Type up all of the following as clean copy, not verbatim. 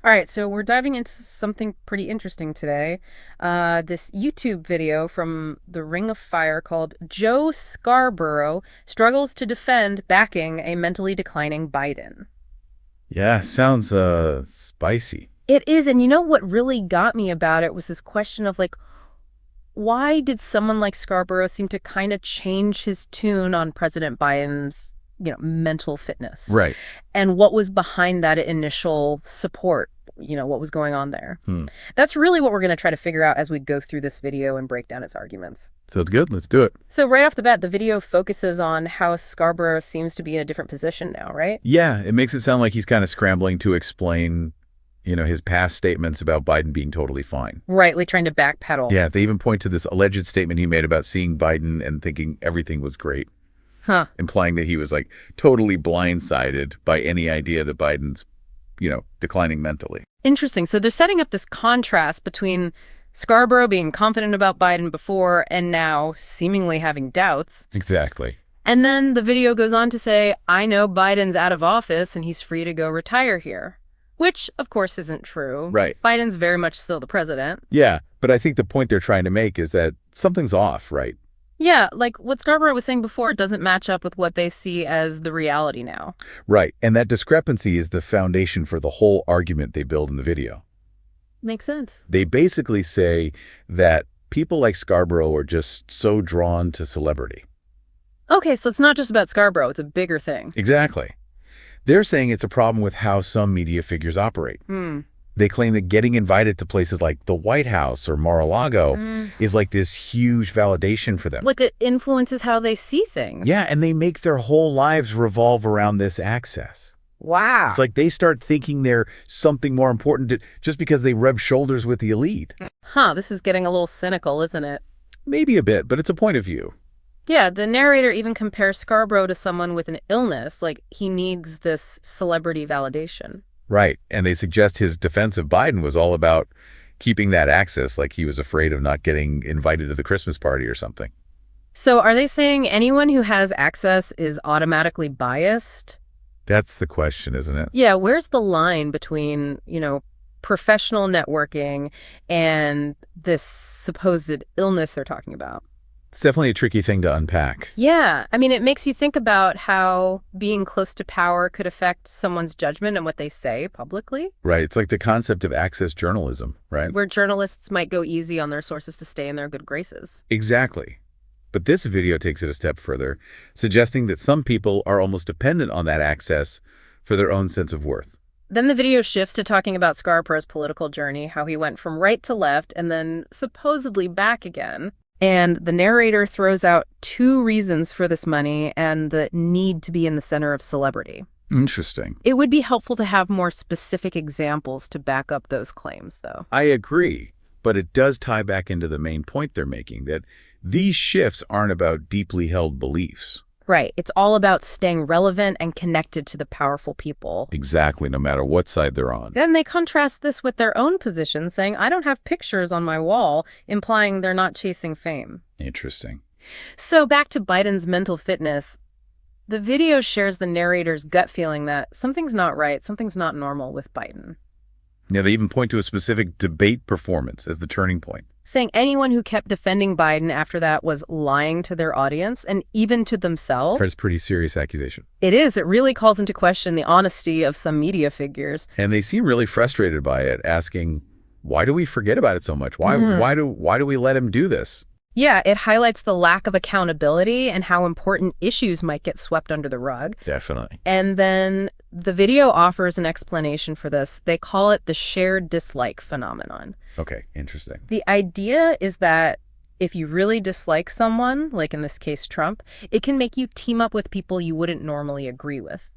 All right, so we're diving into something pretty interesting today. This YouTube video from the Ring of Fire called Joe Scarborough Struggles to Defend Backing a Mentally Declining Biden. Yeah, sounds spicy. It is, and you know what really got me about it was this question of like, why did someone like Scarborough seem to kind of change his tune on President Biden's, mental fitness? Right. And what was behind that initial support? What was going on there? Hmm. That's really what we're going to try to figure out as we go through this video and break down its arguments. Sounds good. Let's do it. So right off the bat, the video focuses on how Scarborough seems to be in a different position now, right? Yeah, it makes it sound like he's kind of scrambling to explain, his past statements about Biden being totally fine. Right, like trying to backpedal. Yeah, they even point to this alleged statement he made about seeing Biden and thinking everything was great, Huh. implying that he was like totally blindsided by any idea that Biden's, declining mentally. Interesting. So they're setting up this contrast between Scarborough being confident about Biden before and now seemingly having doubts. Exactly. And then the video goes on to say, I know Biden's out of office and he's free to go retire here. Which, of course, isn't true. Right. Biden's very much still the president. Yeah, but I think the point they're trying to make is that something's off, right? Yeah, like what Scarborough was saying before doesn't match up with what they see as the reality now. Right, and that discrepancy is the foundation for the whole argument they build in the video. Makes sense. They basically say that people like Scarborough are just so drawn to celebrity. Okay, so it's not just about Scarborough, it's a bigger thing. Exactly. They're saying it's a problem with how some media figures operate. They claim that getting invited to places like the White House or Mar-a-Lago is like this huge validation for them. Like it influences how they see things. Yeah, and they make their whole lives revolve around this access. Wow. It's like they start thinking they're something more important just because they rub shoulders with the elite. Huh, this is getting a little cynical, isn't it? Maybe a bit, but it's a point of view. Yeah, the narrator even compares Scarborough to someone with an illness, like he needs this celebrity validation. Right, and they suggest his defense of Biden was all about keeping that access, like he was afraid of not getting invited to the Christmas party or something. So are they saying anyone who has access is automatically biased? That's the question, isn't it? Yeah, where's the line between, professional networking and this supposed illness they're talking about? It's definitely a tricky thing to unpack. Yeah, I mean, it makes you think about how being close to power could affect someone's judgment and what they say publicly. Right, it's like the concept of access journalism, right? Where journalists might go easy on their sources to stay in their good graces. Exactly. But this video takes it a step further, suggesting that some people are almost dependent on that access for their own sense of worth. Then the video shifts to talking about Scarborough's political journey, how he went from right to left and then supposedly back again. And the narrator throws out two reasons for this money and the need to be in the center of celebrity. Interesting. It would be helpful to have more specific examples to back up those claims, though. I agree, but it does tie back into the main point they're making, that these shifts aren't about deeply held beliefs. Right. It's all about staying relevant and connected to the powerful people. Exactly, no matter what side they're on. Then they contrast this with their own position, saying, I don't have pictures on my wall, implying they're not chasing fame. Interesting. So back to Biden's mental fitness. The video shares the narrator's gut feeling that something's not right, something's not normal with Biden. Yeah, they even point to a specific debate performance as the turning point. Saying anyone who kept defending Biden after that was lying to their audience and even to themselves. That's a pretty serious accusation. It is. It really calls into question the honesty of some media figures. And they seem really frustrated by it, asking, why do we forget about it so much? Why do we let him do this? Yeah, it highlights the lack of accountability and how important issues might get swept under the rug. Definitely. And then the video offers an explanation for this. They call it the shared dislike phenomenon. Okay, interesting. The idea is that if you really dislike someone, like in this case Trump, it can make you team up with people you wouldn't normally agree with.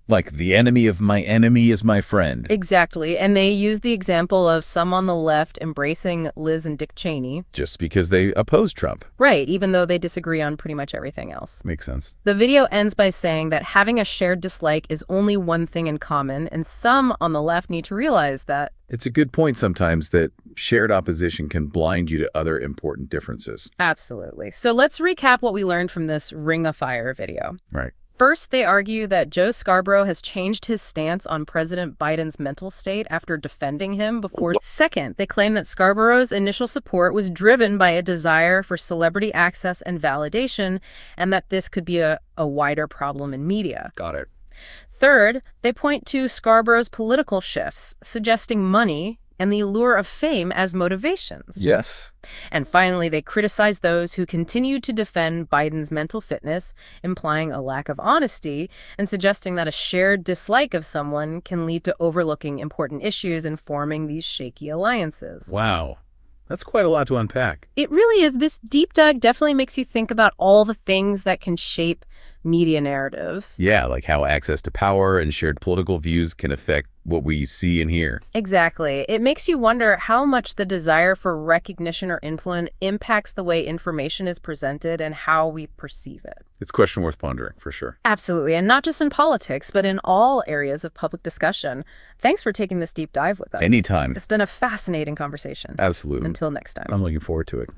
Like the enemy of my enemy is my friend. Exactly. And they use the example of some on the left embracing Liz and Dick Cheney. Just because they oppose Trump. Right, even though they disagree on pretty much everything else. Makes sense. The video ends by saying that having a shared dislike is only one thing in common, and some on the left need to realize that. It's a good point sometimes that shared opposition can blind you to other important differences. Absolutely. So let's recap what we learned from this Ring of Fire video. Right. First, they argue that Joe Scarborough has changed his stance on President Biden's mental state after defending him before. Second, they claim that Scarborough's initial support was driven by a desire for celebrity access and validation, and that this could be a wider problem in media. Got it. Third, they point to Scarborough's political shifts, suggesting money and the allure of fame as motivations. Yes. And finally, they criticize those who continue to defend Biden's mental fitness, implying a lack of honesty and suggesting that a shared dislike of someone can lead to overlooking important issues and forming these shaky alliances. Wow. That's quite a lot to unpack. It really is. This deep dive definitely makes you think about all the things that can shape media narratives. Yeah, like how access to power and shared political views can affect what we see and hear. Exactly. It makes you wonder how much the desire for recognition or influence impacts the way information is presented and how we perceive it. It's a question worth pondering, for sure. Absolutely. And not just in politics, but in all areas of public discussion. Thanks for taking this deep dive with us. Anytime. It's been a fascinating conversation. Absolutely. Until next time. I'm looking forward to it.